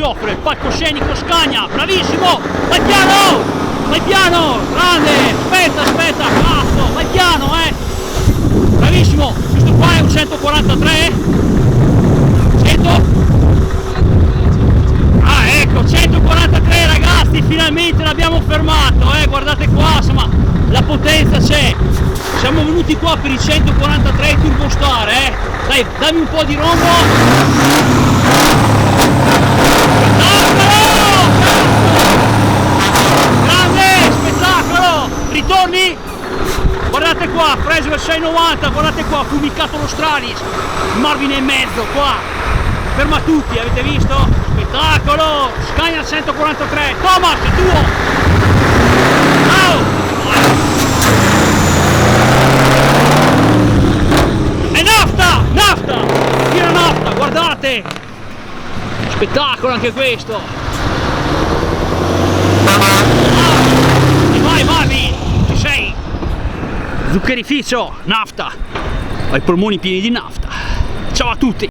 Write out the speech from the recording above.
offre il palcoscenico Scania, bravissimo, vai piano, grande, aspetta, cazzo, vai piano, bravissimo, questo qua è un 143, 100, ecco, 143 ragazzi, finalmente l'abbiamo fermato, guardate qua, insomma, la potenza c'è, siamo venuti qua per i 143 Turbo Star, dai, dammi un po' di rombo, grande, spettacolo, ritorni, guardate qua, preso il 690, guardate qua, fumicato lo Stralis, Marvin in mezzo, qua, ferma tutti, avete visto? Spettacolo, Scania 143, Thomas, è tuo! Ciao! È nafta, tira nafta, guardate! Spettacolo anche questo! E vai Marvin, ci sei! Zuccherificio, nafta! Ho i polmoni pieni di nafta! Ciao a tutti!